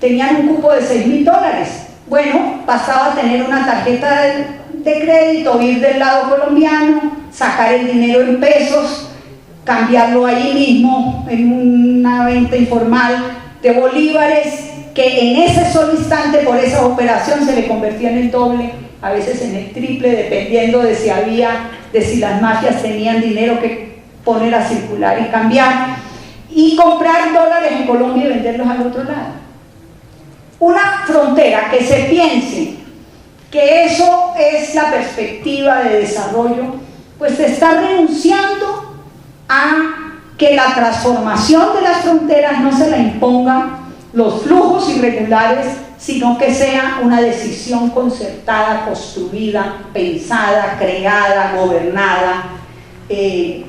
tenían un cupo de $6.000. Bueno, bastaba tener una tarjeta de crédito, ir del lado colombiano, sacar el dinero en pesos, cambiarlo ahí mismo en una venta informal de bolívares, que en ese solo instante por esa operación se le convertía en el doble, a veces en el triple, dependiendo de si las mafias tenían dinero que poner a circular y cambiar, y comprar dólares en Colombia y venderlos al otro lado. Una frontera que se piense que eso es la perspectiva de desarrollo, pues está renunciando a que la transformación de las fronteras no se la impongan los flujos irregulares, sino que sea una decisión concertada, construida, pensada, creada, gobernada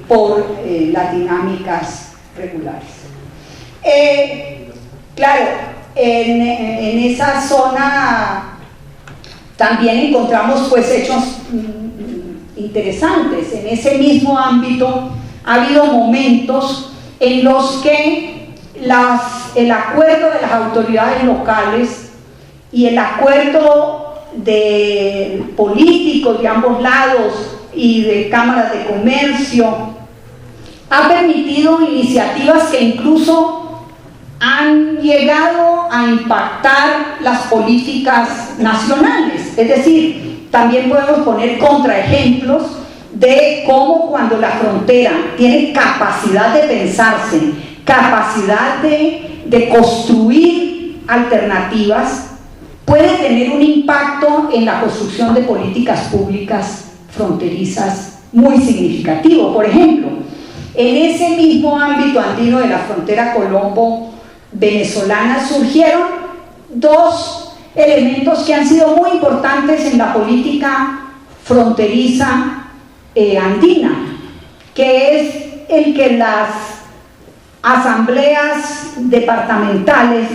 por las dinámicas regulares. Claro, en esa zona también encontramos pues hechos interesantes. En ese mismo ámbito ha habido momentos en los que el acuerdo de las autoridades locales y el acuerdo de políticos de ambos lados y de cámaras de comercio ha permitido iniciativas que incluso han llegado a impactar las políticas nacionales. Es decir, también podemos poner contraejemplos de cómo cuando la frontera tiene capacidad de pensarse, capacidad de construir alternativas, puede tener un impacto en la construcción de políticas públicas fronterizas muy significativo. Por ejemplo, en ese mismo ámbito andino de la frontera colombo-venezolana surgieron dos elementos que han sido muy importantes en la política fronteriza andina, que es el que las asambleas departamentales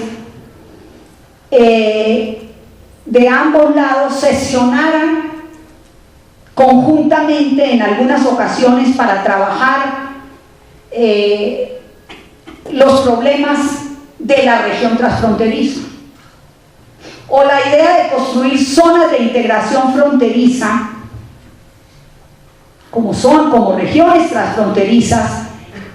de ambos lados sesionaran conjuntamente en algunas ocasiones para trabajar los problemas de la región transfronteriza, o la idea de construir zonas de integración fronteriza como regiones transfronterizas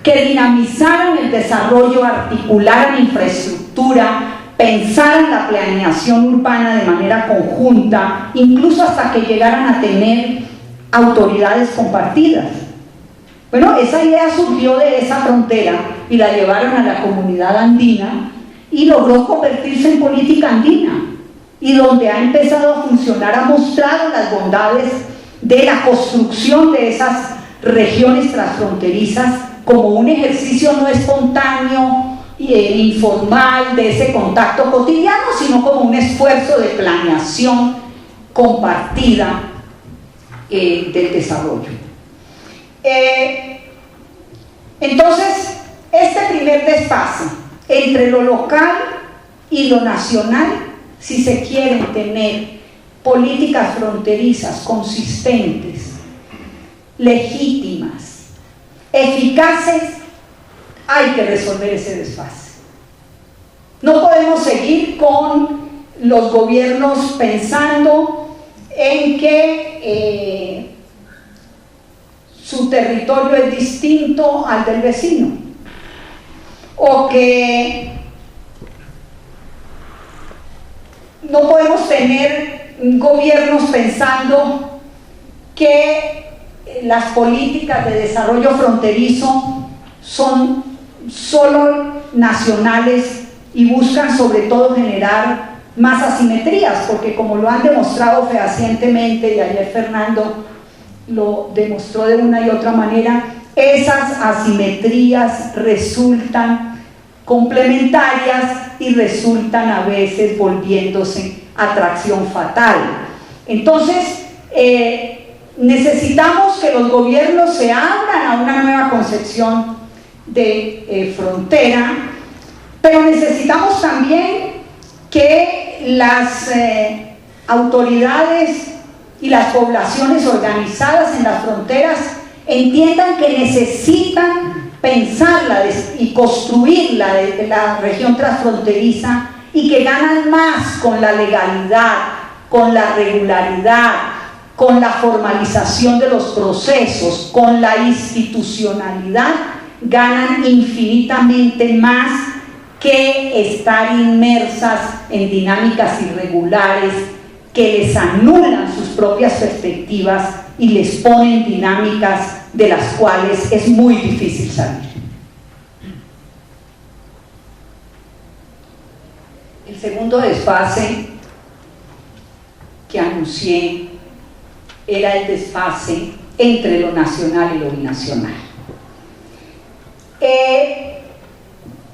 que dinamizaran el desarrollo, articularan infraestructura, pensaran la planeación urbana de manera conjunta, incluso hasta que llegaran a tener autoridades compartidas. Bueno, esa idea surgió de esa frontera y la llevaron a la comunidad andina y logró convertirse en política andina, y donde ha empezado a funcionar ha mostrado las bondades de la construcción de esas regiones transfronterizas como un ejercicio no espontáneo e informal de ese contacto cotidiano, sino como un esfuerzo de planeación compartida del desarrollo. Entonces, este primer desfase entre lo local y lo nacional, si se quieren tener políticas fronterizas consistentes, legítimas, eficaces, hay que resolver ese desfase. No podemos seguir con los gobiernos pensando en que su territorio es distinto al del vecino, o que no podemos tener gobiernos pensando que las políticas de desarrollo fronterizo son solo nacionales y buscan sobre todo generar más asimetrías, porque como lo han demostrado fehacientemente, y ayer Fernando lo demostró de una y otra manera, esas asimetrías resultan complementarias y resultan a veces volviéndose atracción fatal. Entonces, necesitamos que los gobiernos se abran a una nueva concepción de frontera, pero necesitamos también que las autoridades y las poblaciones organizadas en las fronteras entiendan que necesitan pensarla y construir la región transfronteriza y que ganan más con la legalidad, con la regularidad, con la formalización de los procesos, con la institucionalidad, ganan infinitamente más que estar inmersas en dinámicas irregulares que les anulan sus propias perspectivas y les ponen dinámicas de las cuales es muy difícil salir. El segundo desfase que anuncié era el desfase entre lo nacional y lo binacional.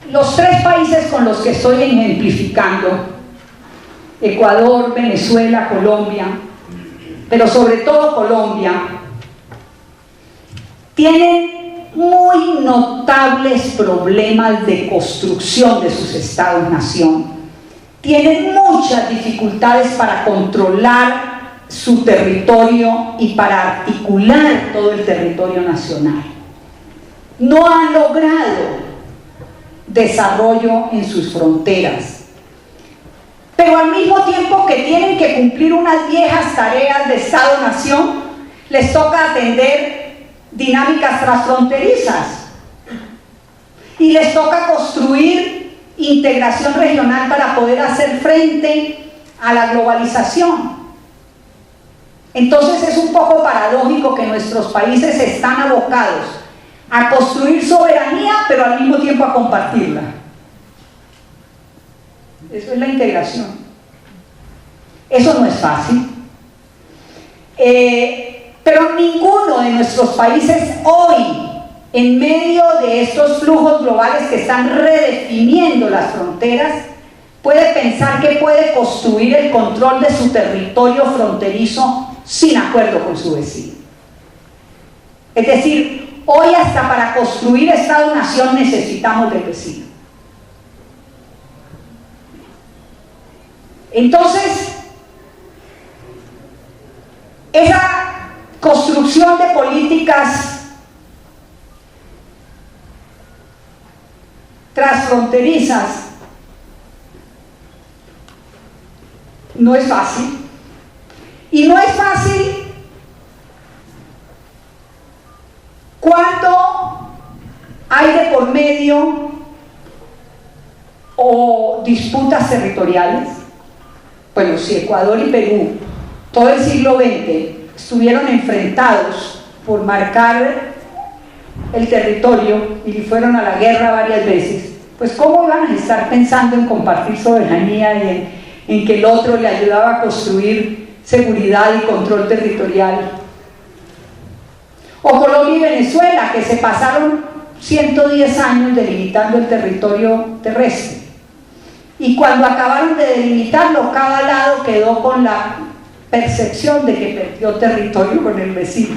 Los tres países con los que estoy ejemplificando, Ecuador, Venezuela, Colombia, pero sobre todo Colombia, tienen muy notables problemas de construcción de sus estados-nación. Tienen muchas dificultades para controlar su territorio y para articular todo el territorio nacional. No han logrado desarrollo en sus fronteras, pero al mismo tiempo que tienen que cumplir unas viejas tareas de Estado-Nación, les toca atender dinámicas transfronterizas y les toca construir integración regional para poder hacer frente a la globalización. Entonces es un poco paradójico que nuestros países están abocados a construir soberanía, pero al mismo tiempo a compartirla. Eso es la integración. Eso no es fácil. Pero ninguno de nuestros países hoy, en medio de estos flujos globales que están redefiniendo las fronteras, puede pensar que puede construir el control de su territorio fronterizo sin acuerdo con su vecino. Es decir, hoy hasta para construir Estado-Nación necesitamos del vecino. Entonces, esa construcción de políticas transfronterizas no es fácil. Y no es fácil cuando hay de por medio o disputas territoriales. Bueno, si Ecuador y Perú todo el siglo XX estuvieron enfrentados por marcar el territorio y fueron a la guerra varias veces, pues ¿cómo iban a estar pensando en compartir soberanía y en que el otro le ayudaba a construir seguridad y control territorial? O Colombia y Venezuela, que se pasaron 110 años delimitando el territorio terrestre, y cuando acabaron de delimitarlo, cada lado quedó con la percepción de que perdió territorio con el vecino,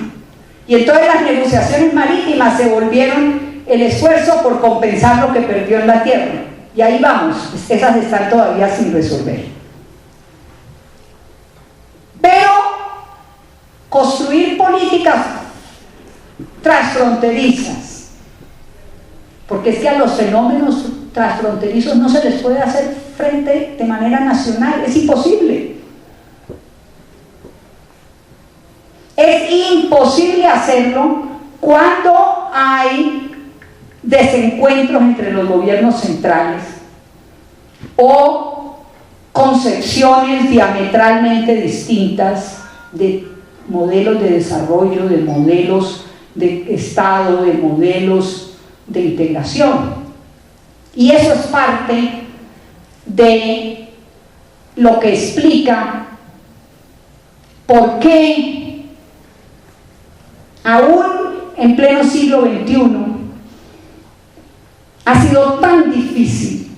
y entonces las negociaciones marítimas se volvieron el esfuerzo por compensar lo que perdió en la tierra, y ahí vamos, esas están todavía sin resolver. Pero construir políticas transfronterizas, porque es que a los fenómenos transfronterizos no se les puede hacer frente de manera nacional, es imposible. Es imposible hacerlo cuando hay desencuentros entre los gobiernos centrales o concepciones diametralmente distintas de modelos de desarrollo, de modelos de Estado, de modelos de integración. Y eso es parte de lo que explica por qué, aún en pleno siglo XXI, ha sido tan difícil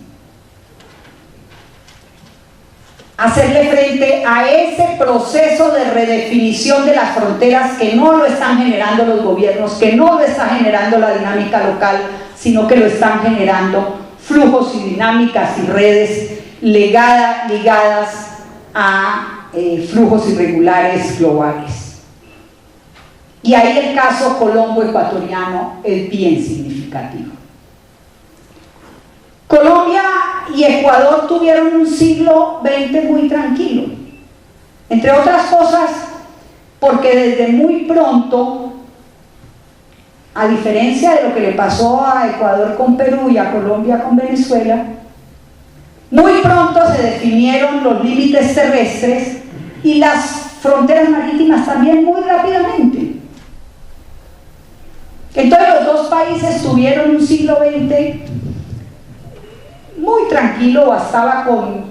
hacerle frente a ese proceso de redefinición de las fronteras que no lo están generando los gobiernos, que no lo está generando la dinámica local, sino que lo están generando flujos y dinámicas y redes ligadas a flujos irregulares globales. Y ahí el caso colombo-ecuatoriano es bien significativo. Colombia y Ecuador tuvieron un siglo XX muy tranquilo. Entre otras cosas, porque desde muy pronto, a diferencia de lo que le pasó a Ecuador con Perú y a Colombia con Venezuela, muy pronto se definieron los límites terrestres y las fronteras marítimas también muy rápidamente. Entonces los dos países tuvieron un siglo XX muy tranquilo, bastaba con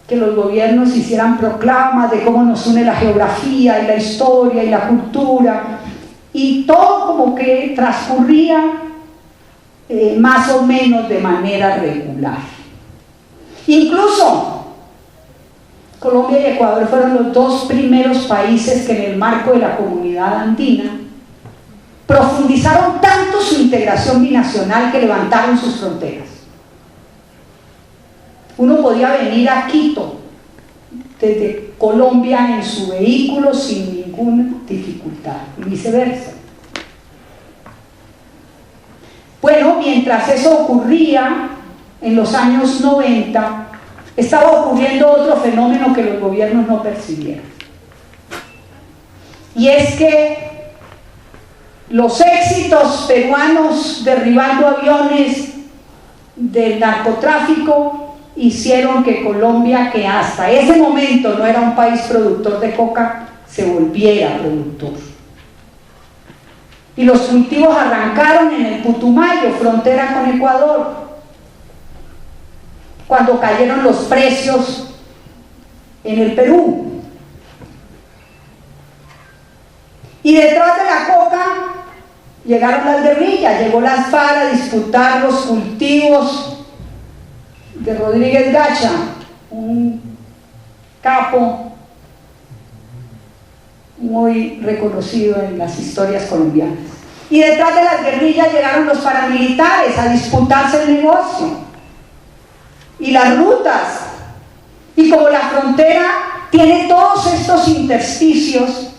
que los gobiernos hicieran proclamas de cómo nos une la geografía y la historia y la cultura, y todo como que transcurría más o menos de manera regular. Incluso Colombia y Ecuador fueron los dos primeros países que en el marco de la comunidad andina profundizaron tanto su integración binacional que levantaron sus fronteras. Uno podía venir a Quito desde Colombia en su vehículo sin ninguna dificultad y viceversa. Bueno, mientras eso ocurría en los años 90, estaba ocurriendo otro fenómeno que los gobiernos no percibieron. Y es que los éxitos peruanos derribando aviones del narcotráfico hicieron que Colombia, que hasta ese momento no era un país productor de coca, se volviera productor. Y los cultivos arrancaron en el Putumayo, frontera con Ecuador, cuando cayeron los precios en el Perú. Y detrás de la coca llegaron las guerrillas, llegó las FARC a disputar los cultivos de Rodríguez Gacha, un capo muy reconocido en las historias colombianas. Y detrás de las guerrillas llegaron los paramilitares a disputarse el negocio y las rutas. Y como la frontera tiene todos estos intersticios,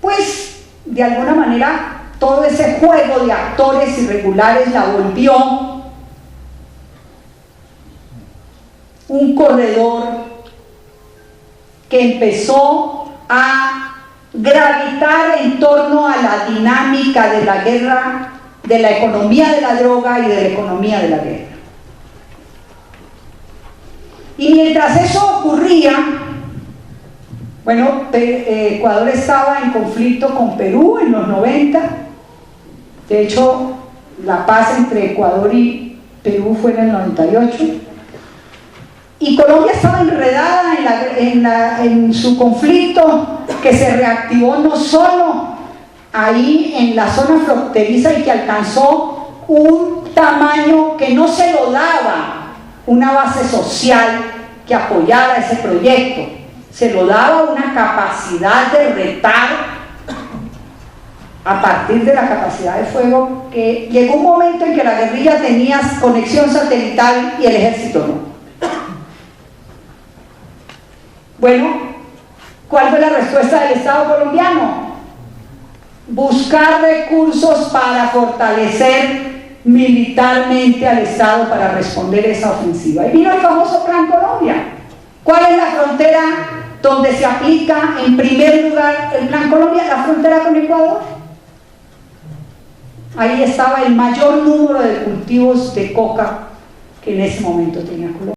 pues de alguna manera todo ese juego de actores irregulares la volvió un corredor que empezó a gravitar en torno a la dinámica de la guerra, de la economía de la droga y de la economía de la guerra. Y mientras eso ocurría, bueno, Ecuador estaba en conflicto con Perú en los 90. De hecho, la paz entre Ecuador y Perú fue en el 98. Y Colombia estaba enredada en su conflicto, que se reactivó no solo ahí en la zona fronteriza y que alcanzó un tamaño que no se lo daba una base social que apoyara ese proyecto, se lo daba una capacidad de retar a partir de la capacidad de fuego, que llegó un momento en que la guerrilla tenía conexión satelital y el ejército no. Bueno, ¿cuál fue la respuesta del Estado colombiano? Buscar recursos para fortalecer militarmente al Estado para responder esa ofensiva. Y vino el famoso Plan Colombia. ¿Cuál es la frontera donde se aplica en primer lugar el Plan Colombia? La frontera con Ecuador. Ahí estaba el mayor número de cultivos de coca que en ese momento tenía Colombia.